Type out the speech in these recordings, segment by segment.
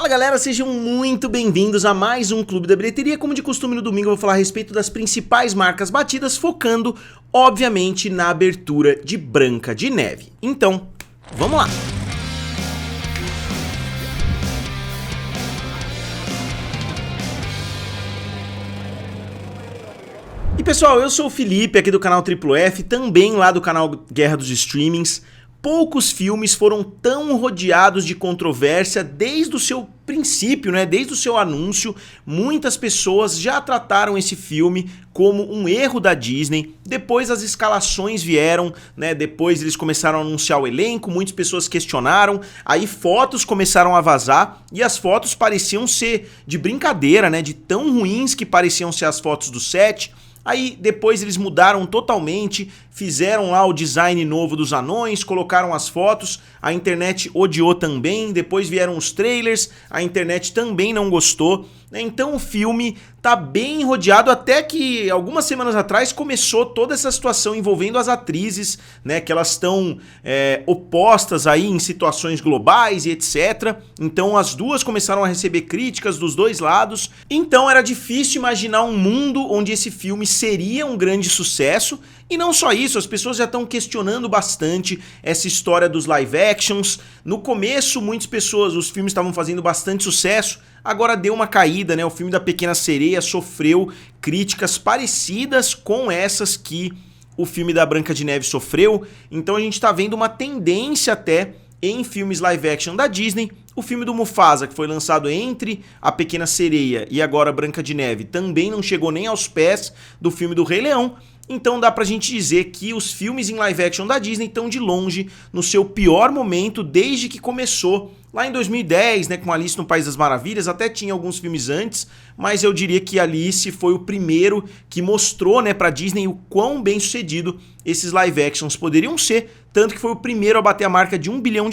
Fala galera, sejam muito bem-vindos a mais um Clube da Bilheteria. Como de costume no domingo eu vou falar a respeito das principais marcas batidas, focando obviamente na abertura de Branca de Neve. Então, vamos lá! E pessoal, eu sou o Felipe aqui do canal Triplo F, também lá do canal Guerra dos Streamings. Poucos filmes foram tão rodeados de controvérsia desde o seu princípio, né? Desde o seu anúncio. Muitas pessoas já trataram esse filme como um erro da Disney. Depois as escalações vieram, né? Depois eles começaram a anunciar o elenco, muitas pessoas questionaram, aí fotos começaram a vazar e as fotos pareciam ser de brincadeira, né? De tão ruins que pareciam ser as fotos do set. Aí depois eles mudaram totalmente, fizeram lá o design novo dos anões, colocaram as fotos, a internet odiou também, depois vieram os trailers, a internet também não gostou. Então o filme tá bem rodeado, até que algumas semanas atrás começou toda essa situação envolvendo as atrizes, né, que elas estão opostas aí em situações globais e etc. Então as duas começaram a receber críticas dos dois lados. Então era difícil imaginar um mundo onde esse filme seria um grande sucesso. E não só isso, as pessoas já estão questionando bastante essa história dos live actions. No começo, muitas pessoas, os filmes estavam fazendo bastante sucesso, agora deu uma caída, né? O filme da Pequena Sereia sofreu críticas parecidas com essas que o filme da Branca de Neve sofreu. Então a gente está vendo uma tendência até em filmes live action da Disney. O filme do Mufasa, que foi lançado entre A Pequena Sereia e agora Branca de Neve, também não chegou nem aos pés do filme do Rei Leão. Então dá pra gente dizer que os filmes em live action da Disney estão de longe no seu pior momento desde que começou lá em 2010, né, com Alice no País das Maravilhas. Até tinha alguns filmes antes, mas eu diria que Alice foi o primeiro que mostrou, né, pra Disney o quão bem sucedido esses live actions poderiam ser, tanto que foi o primeiro a bater a marca de $1 bilhão.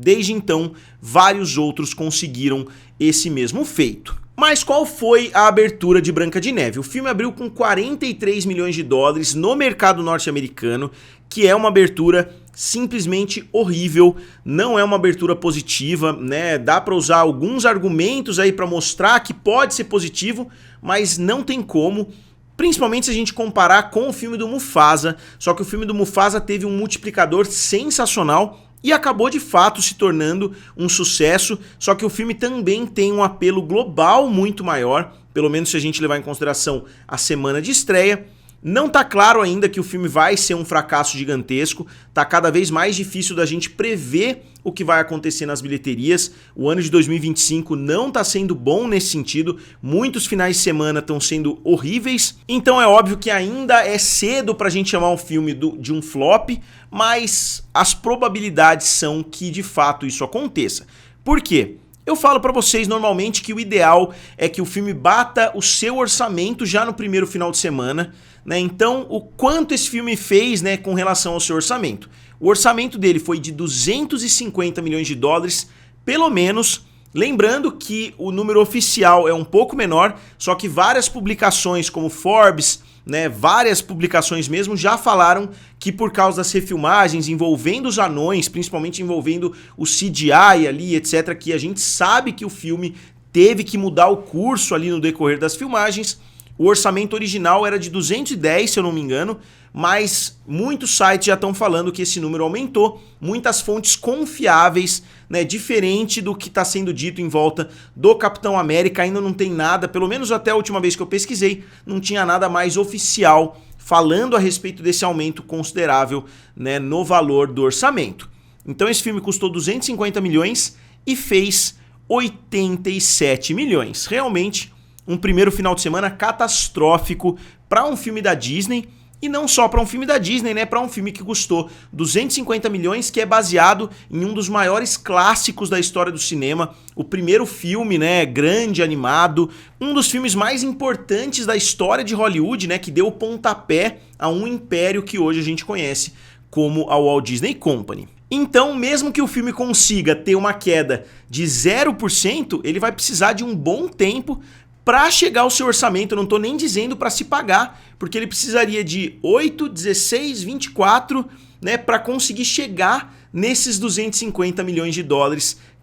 Desde então, vários outros conseguiram esse mesmo feito. Mas qual foi a abertura de Branca de Neve? O filme abriu com $43 milhões no mercado norte-americano, que é uma abertura simplesmente horrível, não é uma abertura positiva, né? Dá para usar alguns argumentos aí para mostrar que pode ser positivo, mas não tem como. Principalmente se a gente comparar com o filme do Mufasa, só que o filme do Mufasa teve um multiplicador sensacional e acabou de fato se tornando um sucesso, só que o filme também tem um apelo global muito maior, pelo menos se a gente levar em consideração a semana de estreia. Não tá claro ainda que o filme vai ser um fracasso gigantesco, tá cada vez mais difícil da gente prever o que vai acontecer nas bilheterias. O ano de 2025 não tá sendo bom nesse sentido, muitos finais de semana estão sendo horríveis, então é óbvio que ainda é cedo pra gente chamar um filme de um flop, mas as probabilidades são que de fato isso aconteça. Por quê? Eu falo pra vocês normalmente que o ideal é que o filme bata o seu orçamento já no primeiro final de semana, né? Então, o quanto esse filme fez, né, com relação ao seu orçamento? O orçamento dele foi de $250 milhões, pelo menos. Lembrando que o número oficial é um pouco menor, só que várias publicações como Forbes, né, várias publicações mesmo já falaram que por causa das refilmagens envolvendo os anões, principalmente envolvendo o CGI ali, etc., que a gente sabe que o filme teve que mudar o curso ali no decorrer das filmagens. O orçamento original era de 210, se eu não me engano, mas muitos sites já estão falando que esse número aumentou, muitas fontes confiáveis, né, diferente do que está sendo dito em volta do Capitão América, ainda não tem nada, pelo menos até a última vez que eu pesquisei, não tinha nada mais oficial falando a respeito desse aumento considerável, né, no valor do orçamento. Então esse filme custou 250 milhões e fez 87 milhões. Realmente um primeiro final de semana catastrófico para um filme da Disney. E não só para um filme da Disney, né? Para um filme que custou 250 milhões, que é baseado em um dos maiores clássicos da história do cinema. O primeiro filme, né, grande, animado. Um dos filmes mais importantes da história de Hollywood, né? Que deu o pontapé a um império que hoje a gente conhece como a Walt Disney Company. Então, mesmo que o filme consiga ter uma queda de 0%, ele vai precisar de um bom tempo para chegar ao seu orçamento. Eu não estou nem dizendo para se pagar, porque ele precisaria de 8, 16, 24, né, para conseguir chegar nesses $250 milhões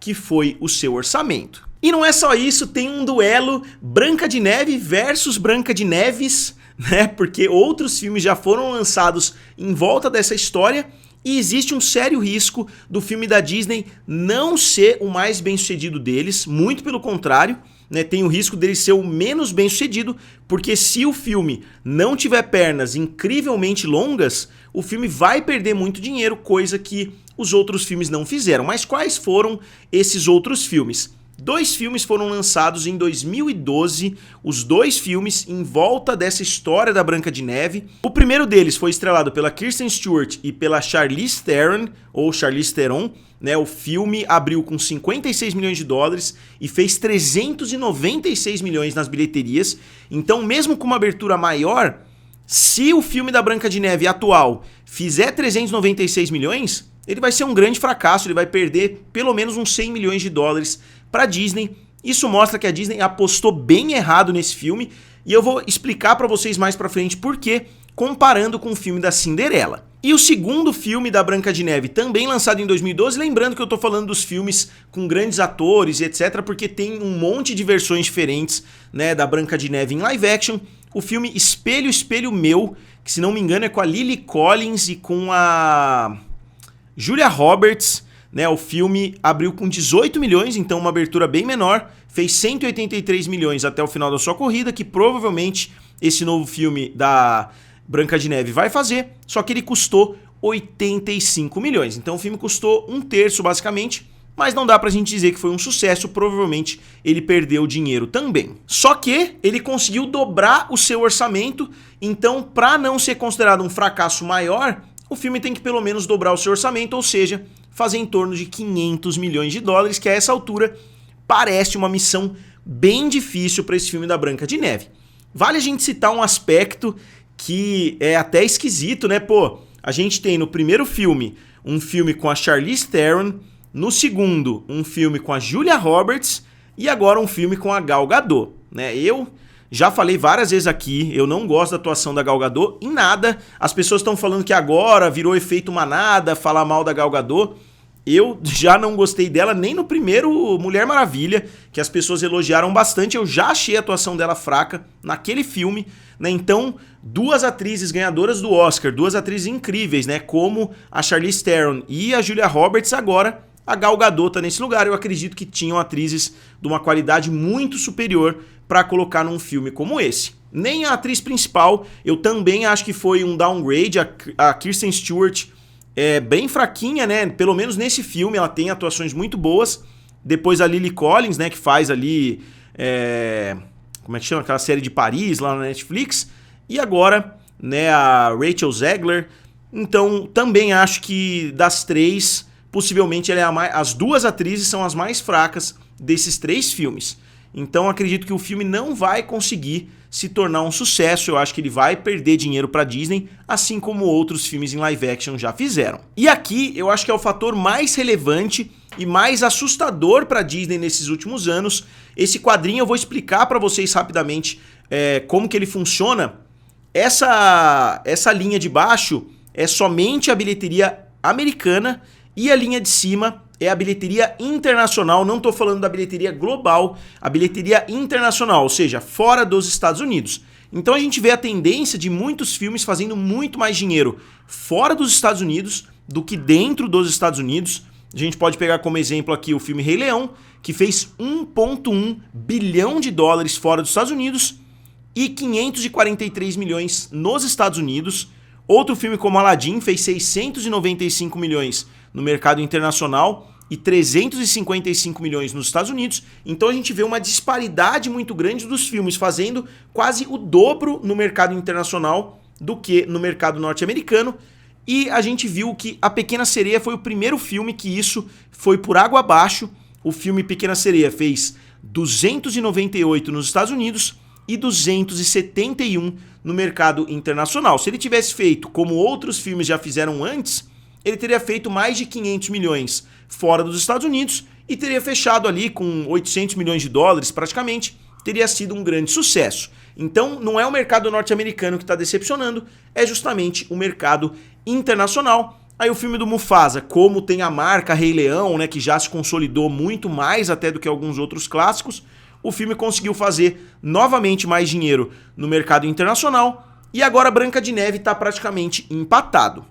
que foi o seu orçamento. E não é só isso, tem um duelo Branca de Neve versus Branca de Neves, né? Porque outros filmes já foram lançados em volta dessa história e existe um sério risco do filme da Disney não ser o mais bem-sucedido deles, muito pelo contrário, né? Tem o risco dele ser o menos bem-sucedido, porque se o filme não tiver pernas incrivelmente longas, o filme vai perder muito dinheiro, coisa que os outros filmes não fizeram. Mas quais foram esses outros filmes? 2 filmes foram lançados em 2012, os 2 filmes em volta dessa história da Branca de Neve. O primeiro deles foi estrelado pela Kristen Stewart e pela Charlize Theron, ou Charlize Theron, né? O filme abriu com 56 milhões de dólares e fez 396 milhões nas bilheterias. Então, mesmo com uma abertura maior, se o filme da Branca de Neve atual fizer 396 milhões, ele vai ser um grande fracasso, ele vai perder pelo menos uns 100 milhões de dólares para a Disney. Isso mostra que a Disney apostou bem errado nesse filme e eu vou explicar para vocês mais para frente por quê, comparando com o filme da Cinderela. E o segundo filme da Branca de Neve, também lançado em 2012, lembrando que eu tô falando dos filmes com grandes atores e etc, porque tem um monte de versões diferentes, né, da Branca de Neve em live action. O filme Espelho, Espelho Meu, que se não me engano é com a Lily Collins e com a Julia Roberts, né? O filme abriu com 18 milhões, então uma abertura bem menor, fez 183 milhões até o final da sua corrida, que provavelmente esse novo filme da Branca de Neve vai fazer, só que ele custou 85 milhões. Então o filme custou 1/3 basicamente, mas não dá pra gente dizer que foi um sucesso, provavelmente ele perdeu dinheiro também. Só que ele conseguiu dobrar o seu orçamento, então para não ser considerado um fracasso maior, o filme tem que pelo menos dobrar o seu orçamento, ou seja, fazer em torno de 500 milhões de dólares, que a essa altura parece uma missão bem difícil para esse filme da Branca de Neve. Vale a gente citar um aspecto que é até esquisito, né? Pô, a gente tem no primeiro filme um filme com a Charlize Theron, no segundo um filme com a Julia Roberts e agora um filme com a Gal Gadot, né? Eu já falei várias vezes aqui, eu não gosto da atuação da Gal Gadot em nada. As pessoas estão falando que agora virou efeito manada falar mal da Gal Gadot. Eu já não gostei dela nem no primeiro Mulher Maravilha, que as pessoas elogiaram bastante. Eu já achei a atuação dela fraca naquele filme, né? Então, 2 atrizes ganhadoras do Oscar, 2 atrizes incríveis, né? Como a Charlize Theron e a Julia Roberts, agora a Gal Gadot tá nesse lugar. Eu acredito que tinham atrizes de uma qualidade muito superior para colocar num filme como esse. Nem a atriz principal, eu também acho que foi um downgrade. A Kristen Stewart é bem fraquinha, né? Pelo menos nesse filme ela tem atuações muito boas. Depois a Lily Collins, né? Que faz ali... como é que chama? Aquela série de Paris lá na Netflix. E agora, né? A Rachel Zegler. Então, também acho que das 3, possivelmente ela é as 2 atrizes são as mais fracas desses 3 filmes. Então, acredito que o filme não vai conseguir se tornar um sucesso. Eu acho que ele vai perder dinheiro para Disney, assim como outros filmes em live action já fizeram. E aqui, eu acho que é o fator mais relevante e mais assustador para Disney nesses últimos anos. Esse quadrinho eu vou explicar para vocês rapidamente como que ele funciona. Essa linha de baixo é somente a bilheteria americana e a linha de cima é a bilheteria internacional. Não estou falando da bilheteria global, a bilheteria internacional, ou seja, fora dos Estados Unidos. Então a gente vê a tendência de muitos filmes fazendo muito mais dinheiro fora dos Estados Unidos do que dentro dos Estados Unidos. A gente pode pegar como exemplo aqui o filme Rei Leão, que fez 1,1 bilhão de dólares fora dos Estados Unidos e 543 milhões nos Estados Unidos. Outro filme como Aladdin fez 695 milhões no mercado internacional e 355 milhões nos Estados Unidos. Então a gente vê uma disparidade muito grande dos filmes fazendo quase o dobro no mercado internacional do que no mercado norte-americano. E a gente viu que A Pequena Sereia foi o primeiro filme que isso foi por água abaixo. O filme Pequena Sereia fez 298 nos Estados Unidos e 271 no mercado internacional. Se ele tivesse feito como outros filmes já fizeram antes, ele teria feito mais de 500 milhões fora dos Estados Unidos e teria fechado ali com 800 milhões de dólares praticamente, teria sido um grande sucesso. Então não é o mercado norte-americano que está decepcionando, é justamente o mercado internacional. Aí o filme do Mufasa, como tem a marca Rei Leão, né, que já se consolidou muito mais até do que alguns outros clássicos, o filme conseguiu fazer novamente mais dinheiro no mercado internacional e agora Branca de Neve está praticamente empatado.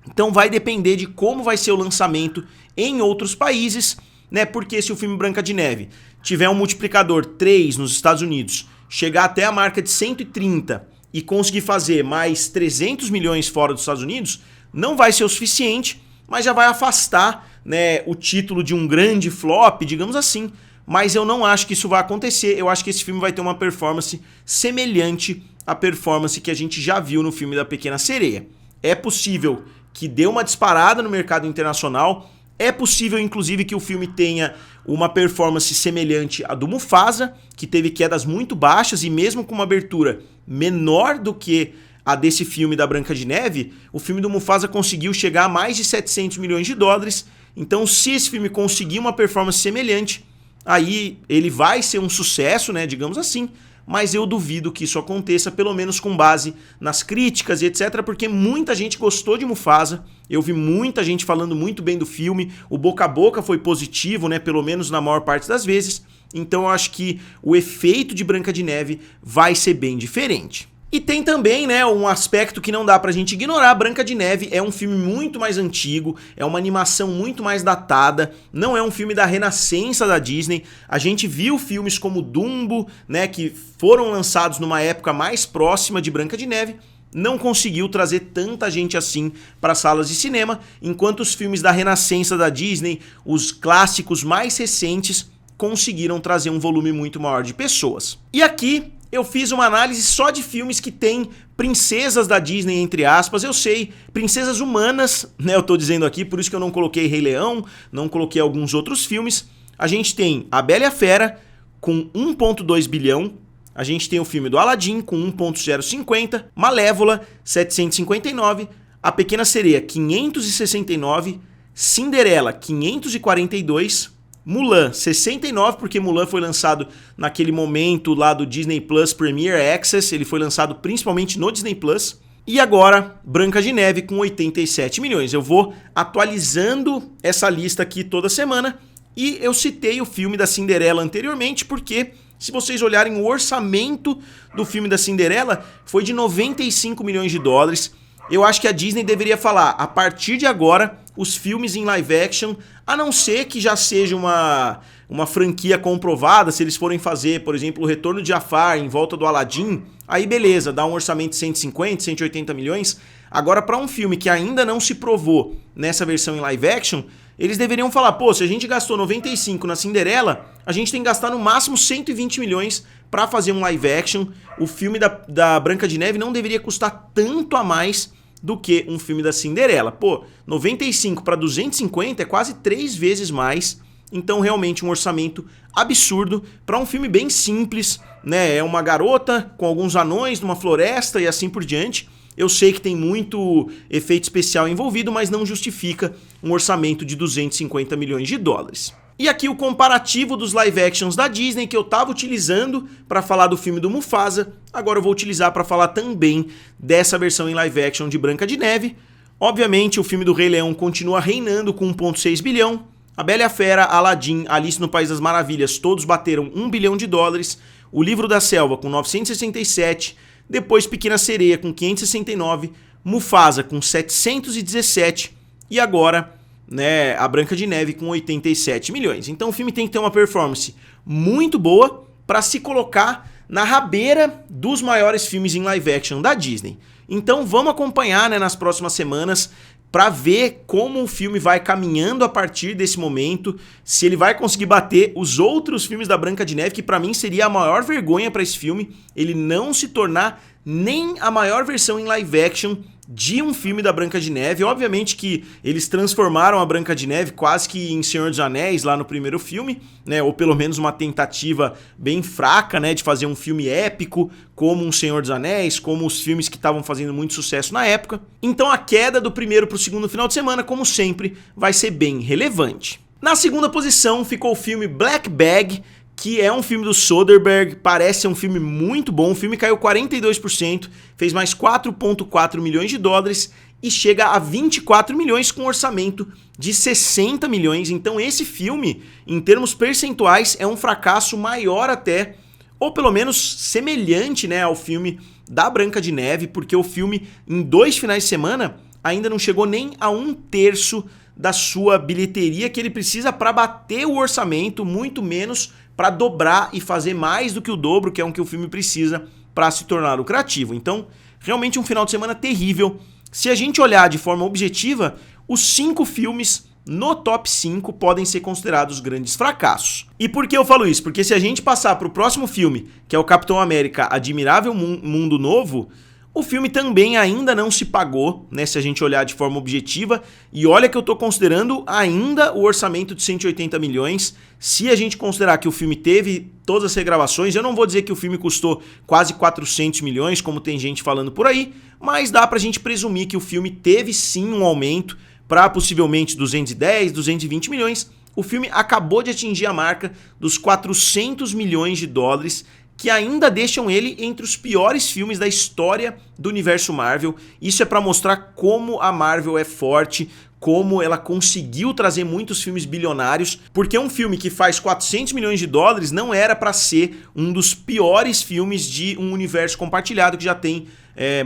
Então vai depender de como vai ser o lançamento em outros países, né? Porque se o filme Branca de Neve tiver um multiplicador 3 nos Estados Unidos, chegar até a marca de 130 e conseguir fazer mais 300 milhões fora dos Estados Unidos, não vai ser o suficiente, mas já vai afastar, né, o título de um grande flop, digamos assim. Mas eu não acho que isso vai acontecer. Eu acho que esse filme vai ter uma performance semelhante à performance que a gente já viu no filme da Pequena Sereia. É possível que dê uma disparada no mercado internacional. É possível, inclusive, que o filme tenha uma performance semelhante à do Mufasa, que teve quedas muito baixas e mesmo com uma abertura menor do que a desse filme da Branca de Neve, o filme do Mufasa conseguiu chegar a mais de 700 milhões de dólares. Então, se esse filme conseguir uma performance semelhante, aí ele vai ser um sucesso, né, digamos assim, mas eu duvido que isso aconteça, pelo menos com base nas críticas e etc, porque muita gente gostou de Mufasa, eu vi muita gente falando muito bem do filme, o boca a boca foi positivo, né, pelo menos na maior parte das vezes, então eu acho que o efeito de Branca de Neve vai ser bem diferente. E tem também, né, um aspecto que não dá pra gente ignorar. Branca de Neve é um filme muito mais antigo, é uma animação muito mais datada, não é um filme da renascença da Disney. A gente viu filmes como Dumbo, né, que foram lançados numa época mais próxima de Branca de Neve, não conseguiu trazer tanta gente assim para salas de cinema, enquanto os filmes da renascença da Disney, os clássicos mais recentes, conseguiram trazer um volume muito maior de pessoas. E aqui eu fiz uma análise só de filmes que tem princesas da Disney, entre aspas, eu sei, princesas humanas, né, eu tô dizendo aqui, por isso que eu não coloquei Rei Leão, não coloquei alguns outros filmes. A gente tem A Bela e a Fera, com 1,2 bilhão, a gente tem o filme do Aladdin, com 1,050, Malévola, 759, A Pequena Sereia, 569, Cinderela, 542, Mulan, 69, porque Mulan foi lançado naquele momento lá do Disney Plus Premier Access, ele foi lançado principalmente no Disney Plus. E agora, Branca de Neve com 87 milhões. Eu vou atualizando essa lista aqui toda semana e eu citei o filme da Cinderela anteriormente porque, se vocês olharem o orçamento do filme da Cinderela, foi de 95 milhões de dólares. Eu acho que a Disney deveria falar, a partir de agora, os filmes em live action, a não ser que já seja uma franquia comprovada, se eles forem fazer, por exemplo, o Retorno de Jafar em volta do Aladdin, aí beleza, dá um orçamento de 150, 180 milhões. Agora, para um filme que ainda não se provou nessa versão em live action, eles deveriam falar, pô, se a gente gastou 95 na Cinderela, a gente tem que gastar no máximo 120 milhões para fazer um live action. O filme da Branca de Neve não deveria custar tanto a mais do que um filme da Cinderela. Pô, 95 para 250 é quase 3 vezes mais. Então, realmente, um orçamento absurdo para um filme bem simples, né? É uma garota com alguns anões numa floresta e assim por diante. Eu sei que tem muito efeito especial envolvido, mas não justifica um orçamento de 250 milhões de dólares. E aqui o comparativo dos live actions da Disney que eu estava utilizando para falar do filme do Mufasa, agora eu vou utilizar para falar também dessa versão em live action de Branca de Neve. Obviamente o filme do Rei Leão continua reinando com 1,6 bilhão, A Bela e a Fera, Aladdin, Alice no País das Maravilhas, todos bateram 1 bilhão de dólares, O Livro da Selva com 967, depois Pequena Sereia com 569, Mufasa com 717 e agora, né, a Branca de Neve com 87 milhões. Então o filme tem que ter uma performance muito boa para se colocar na rabeira dos maiores filmes em live action da Disney. Então vamos acompanhar, né, nas próximas semanas para ver como o filme vai caminhando a partir desse momento, se ele vai conseguir bater os outros filmes da Branca de Neve, que para mim seria a maior vergonha para esse filme, ele não se tornar nem a maior versão em live action de um filme da Branca de Neve. Obviamente que eles transformaram a Branca de Neve quase que em Senhor dos Anéis lá no primeiro filme, né? Ou pelo menos uma tentativa bem fraca, né, de fazer um filme épico como um Senhor dos Anéis, como os filmes que estavam fazendo muito sucesso na época. Então a queda do primeiro para o segundo final de semana, como sempre, vai ser bem relevante. Na segunda posição ficou o filme Black Bag, que é um filme do Soderbergh, parece ser um filme muito bom. O filme caiu 42%, fez mais 4,4 milhões de dólares e chega a 24 milhões com um orçamento de 60 milhões. Então esse filme, em termos percentuais, é um fracasso maior até, ou pelo menos semelhante, né, ao filme da Branca de Neve, porque o filme, em 2 finais de semana, ainda não chegou nem a 1/3 da sua bilheteria que ele precisa para bater o orçamento, muito menos para dobrar e fazer mais do que o dobro, que é o que o filme precisa para se tornar lucrativo. Então, realmente um final de semana terrível. Se a gente olhar de forma objetiva, os 5 filmes no top 5 podem ser considerados grandes fracassos. E por que eu falo isso? Porque se a gente passar para o próximo filme, que é o Capitão América Admirável Mundo Novo, o filme também ainda não se pagou, né, se a gente olhar de forma objetiva, e olha que eu estou considerando ainda o orçamento de 180 milhões, se a gente considerar que o filme teve todas as regravações, eu não vou dizer que o filme custou quase 400 milhões, como tem gente falando por aí, mas dá pra gente presumir que o filme teve sim um aumento para possivelmente 210, 220 milhões. O filme acabou de atingir a marca dos 400 milhões de dólares, que ainda deixam ele entre os piores filmes da história do universo Marvel. Isso é para mostrar como a Marvel é forte, como ela conseguiu trazer muitos filmes bilionários, porque um filme que faz 400 milhões de dólares não era para ser um dos piores filmes de um universo compartilhado que já tem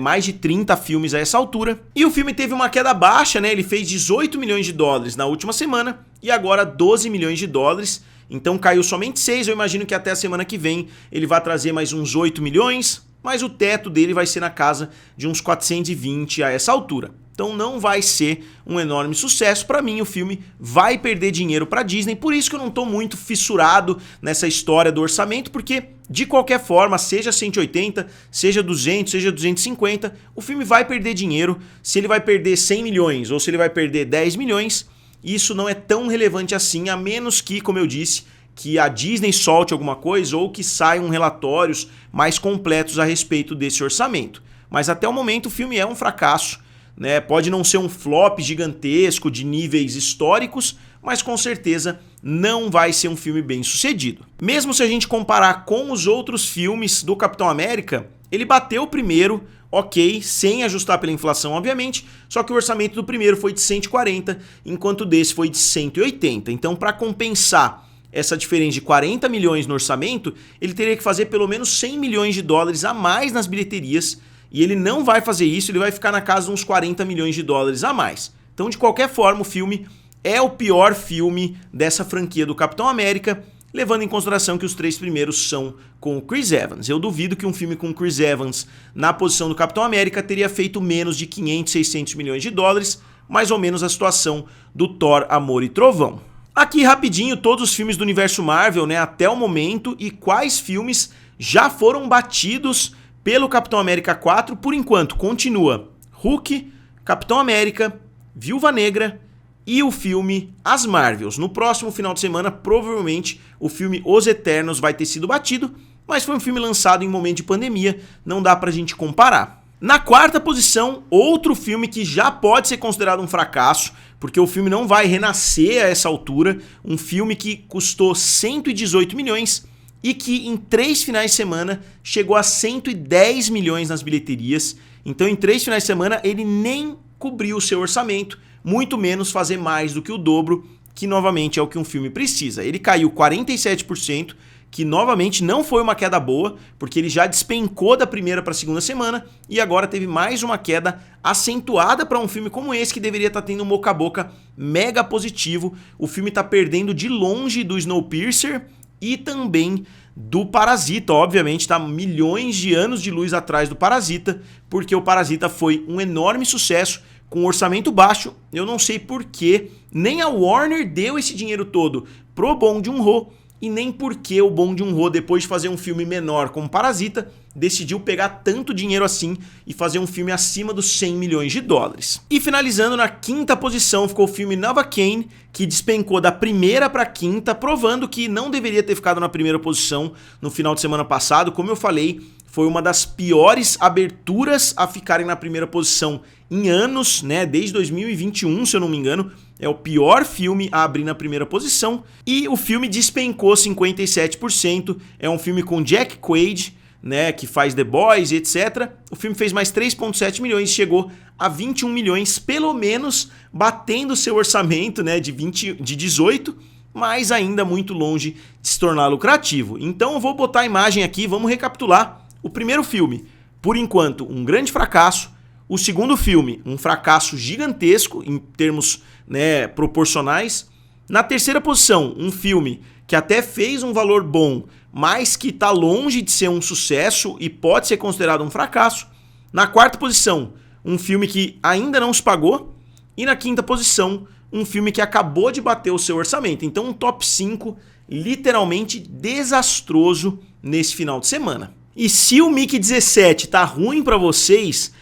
mais de 30 filmes a essa altura. E o filme teve uma queda baixa, né? Ele fez 18 milhões de dólares na última semana e agora 12 milhões de dólares. Então caiu somente 6, eu imagino que até a semana que vem ele vai trazer mais uns 8 milhões, mas o teto dele vai ser na casa de uns 420 a essa altura. Então não vai ser um enorme sucesso. Para mim o filme vai perder dinheiro para Disney, por isso que eu não estou muito fissurado nessa história do orçamento, porque de qualquer forma, seja 180, seja 200, seja 250, o filme vai perder dinheiro. Se ele vai perder 100 milhões ou se ele vai perder 10 milhões, isso não é tão relevante assim, a menos que, como eu disse, que a Disney solte alguma coisa ou que saiam relatórios mais completos a respeito desse orçamento. Mas até o momento o filme é um fracasso, né? Pode não ser um flop gigantesco de níveis históricos, mas com certeza não vai ser um filme bem sucedido. Mesmo se a gente comparar com os outros filmes do Capitão América, ele bateu o primeiro, ok, sem ajustar pela inflação, obviamente, só que o orçamento do primeiro foi de 140, enquanto desse foi de 180. Então, para compensar essa diferença de 40 milhões no orçamento, ele teria que fazer pelo menos 100 milhões de dólares a mais nas bilheterias, e ele não vai fazer isso, ele vai ficar na casa de uns 40 milhões de dólares a mais. Então, de qualquer forma, o filme é o pior filme dessa franquia do Capitão América, levando em consideração que os 3 primeiros são com o Chris Evans. Eu duvido que um filme com o Chris Evans na posição do Capitão América teria feito menos de 500, 600 milhões de dólares, mais ou menos a situação do Thor, Amor e Trovão. Aqui rapidinho todos os filmes do universo Marvel, né, até o momento, e quais filmes já foram batidos pelo Capitão América 4 por enquanto. Continua Hulk, Capitão América, Viúva Negra e o filme As Marvels. No próximo final de semana, provavelmente, o filme Os Eternos vai ter sido batido, mas foi um filme lançado em momento de pandemia, não dá pra gente comparar. Na quarta posição, outro filme que já pode ser considerado um fracasso, porque o filme não vai renascer a essa altura, um filme que custou 118 milhões e que em 3 finais de semana chegou a 110 milhões nas bilheterias. Então em 3 finais de semana ele nem cobriu o seu orçamento, muito menos fazer mais do que o dobro, que novamente é o que um filme precisa. Ele caiu 47%, que novamente não foi uma queda boa, porque ele já despencou da primeira para a segunda semana e agora teve mais uma queda acentuada para um filme como esse, que deveria estar tendo um boca a boca mega positivo. O filme está perdendo de longe do Snowpiercer e também do Parasita. Obviamente está milhões de anos de luz atrás do Parasita, porque o Parasita foi um enorme sucesso, com um orçamento baixo. Eu não sei por que nem a Warner deu esse dinheiro todo pro Bong Joon-ho, e nem porque o Bong Joon-ho, depois de fazer um filme menor como Parasita, decidiu pegar tanto dinheiro assim e fazer um filme acima dos 100 milhões de dólares. E finalizando na quinta posição ficou o filme Novacaine, que despencou da primeira para a quinta, provando que não deveria ter ficado na primeira posição no final de semana passado. Como eu falei, foi uma das piores aberturas a ficarem na primeira posição em anos, né? Desde 2021, se eu não me engano, é o pior filme a abrir na primeira posição. E o filme despencou 57%. É um filme com Jack Quaid, né, que faz The Boys e etc. O filme fez mais 3,7 milhões e chegou a 21 milhões, pelo menos batendo seu orçamento, né, de 18, mas ainda muito longe de se tornar lucrativo. Então eu vou botar a imagem aqui, vamos recapitular. O primeiro filme, por enquanto, um grande fracasso. O segundo filme, um fracasso gigantesco em termos, né, proporcionais. Na terceira posição, um filme que até fez um valor bom, mas que está longe de ser um sucesso e pode ser considerado um fracasso. Na quarta posição, um filme que ainda não se pagou. E na quinta posição, um filme que acabou de bater o seu orçamento. Então um top 5 literalmente desastroso nesse final de semana. E se o Mickey 17 tá ruim para vocês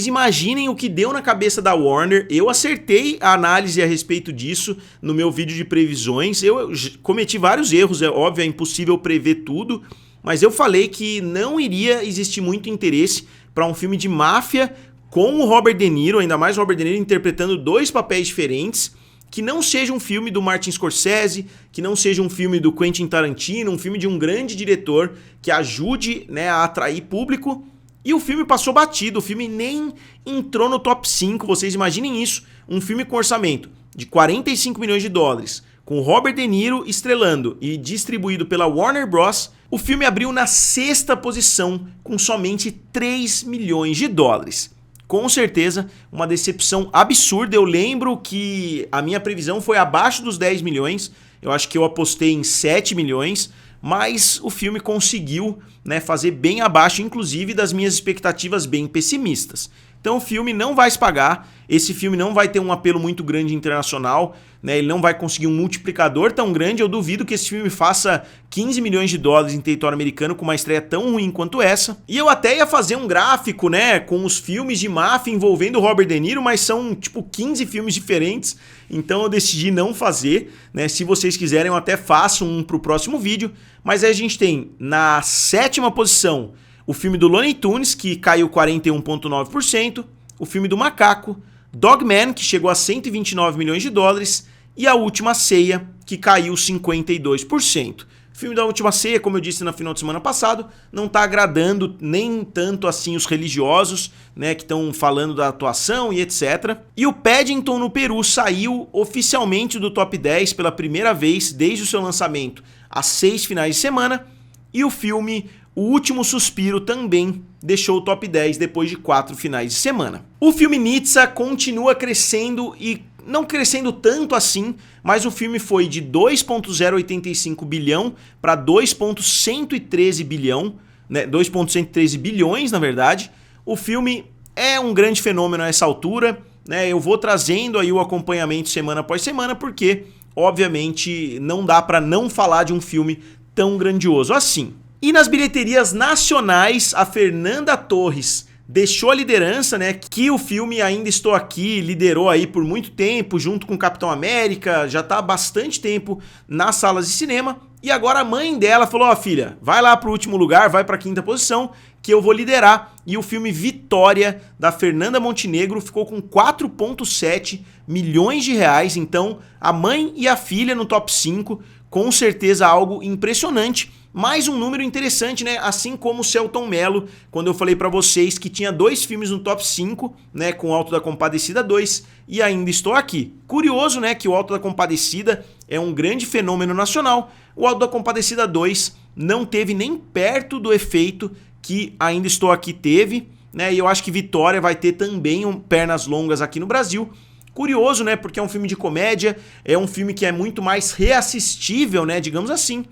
imaginem o que deu na cabeça da Warner. Eu acertei a análise a respeito disso no meu vídeo de previsões. Eu cometi vários erros, é óbvio, é impossível prever tudo, mas eu falei que não iria existir muito interesse para um filme de máfia com o Robert De Niro, ainda mais o Robert De Niro interpretando dois papéis diferentes, que não seja um filme do Martin Scorsese, que não seja um filme do Quentin Tarantino, um filme de um grande diretor que ajude, né, a atrair público. E o filme passou batido, o filme nem entrou no top 5, vocês imaginem isso, um filme com orçamento de 45 milhões de dólares, com Robert De Niro estrelando e distribuído pela Warner Bros., o filme abriu na sexta posição com somente 3 milhões de dólares. Com certeza, uma decepção absurda. Eu lembro que a minha previsão foi abaixo dos 10 milhões, eu acho que eu apostei em 7 milhões, mas o filme conseguiu, né, fazer bem abaixo, inclusive, das minhas expectativas bem pessimistas. Então o filme não vai se pagar, esse filme não vai ter um apelo muito grande internacional, né, ele não vai conseguir um multiplicador tão grande. Eu duvido que esse filme faça 15 milhões de dólares em território americano com uma estreia tão ruim quanto essa. E eu até ia fazer um gráfico, né, com os filmes de máfia envolvendo o Robert De Niro, mas são tipo 15 filmes diferentes, então eu decidi não fazer, né. Se vocês quiserem eu até faço um pro próximo vídeo, mas aí a gente tem na sétima posição o filme do Looney Tunes, que caiu 41,9%, o filme do Macaco, Dogman, que chegou a 129 milhões de dólares, e A Última Ceia, que caiu 52%. O filme da Última Ceia, como eu disse no final de semana passado, não está agradando nem tanto assim os religiosos, né, que estão falando da atuação e etc. E o Paddington no Peru saiu oficialmente do top 10 pela primeira vez desde o seu lançamento há 6 finais de semana, e o filme O Último Suspiro também deixou o top 10 depois de 4 finais de semana. O filme Nitsa continua crescendo e não crescendo tanto assim, mas o filme foi de 2,085 bilhão para 2,113 bilhão, né, 2,113 bilhões na verdade. O filme é um grande fenômeno a essa altura, né? Eu vou trazendo aí o acompanhamento semana após semana porque, obviamente, não dá para não falar de um filme tão grandioso assim. E nas bilheterias nacionais, a Fernanda Torres deixou a liderança, né? Que o filme Ainda Estou Aqui liderou aí por muito tempo, junto com Capitão América, já tá há bastante tempo nas salas de cinema. E agora a mãe dela falou: ó, filha, vai lá pro último lugar, vai pra quinta posição, que eu vou liderar. E o filme Vitória, da Fernanda Montenegro, ficou com 4,7 milhões de reais. Então, a mãe e a filha no top 5, com certeza algo impressionante. Mais um número interessante, né? Assim como o Selton Mello, quando eu falei pra vocês que tinha 2 filmes no top 5, né? Com o Auto da Compadecida 2 e Ainda Estou Aqui. Curioso, né? Que o Auto da Compadecida é um grande fenômeno nacional. O Auto da Compadecida 2 não teve nem perto do efeito que Ainda Estou Aqui teve, né? E eu acho que Vitória vai ter também pernas longas aqui no Brasil. Curioso, né? Porque é um filme de comédia, é um filme que é muito mais reassistível, né? Digamos assim.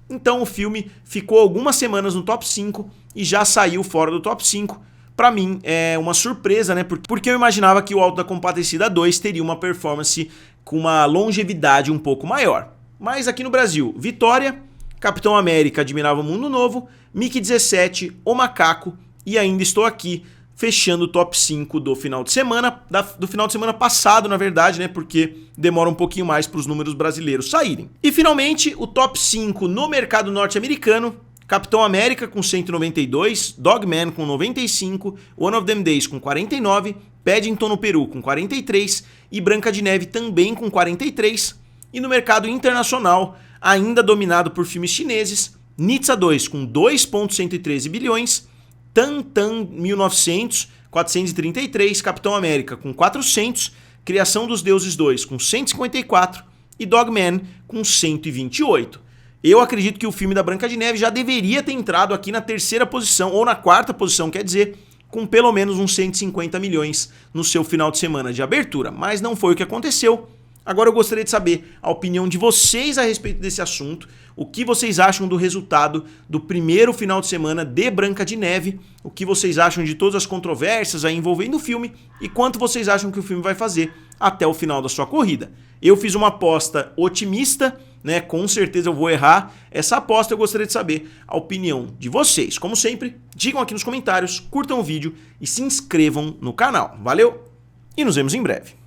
Então o filme ficou algumas semanas no top 5 e já saiu fora do top 5. Pra mim é uma surpresa, né? Porque eu imaginava que o Auto da Compadecida 2 teria uma performance com uma longevidade um pouco maior. Mas aqui no Brasil, Vitória, Capitão América, Admirável Mundo Novo, Mickey 17, O Macaco e Ainda Estou Aqui, fechando o top 5 do final de semana, do final de semana passado, na verdade, né? Porque demora um pouquinho mais para os números brasileiros saírem. E finalmente, o top 5 no mercado norte-americano: Capitão América com 192, Dogman com 95, One of Them Days com 49, Paddington no Peru com 43 e Branca de Neve também com 43. E no mercado internacional, ainda dominado por filmes chineses, Nizza 2 com 2,113 bilhões, Tantan 1900, 433, Capitão América com 400, Criação dos Deuses 2 com 154 e Dogman com 128. Eu acredito que o filme da Branca de Neve já deveria ter entrado aqui na terceira posição, ou na quarta posição, quer dizer, com pelo menos uns 150 milhões no seu final de semana de abertura, mas não foi o que aconteceu. Agora eu gostaria de saber a opinião de vocês a respeito desse assunto, o que vocês acham do resultado do primeiro final de semana de Branca de Neve, o que vocês acham de todas as controvérsias aí envolvendo o filme e quanto vocês acham que o filme vai fazer até o final da sua corrida. Eu fiz uma aposta otimista, né? Com certeza eu vou errar essa aposta. Eu gostaria de saber a opinião de vocês. Como sempre, digam aqui nos comentários, curtam o vídeo e se inscrevam no canal. Valeu e nos vemos em breve.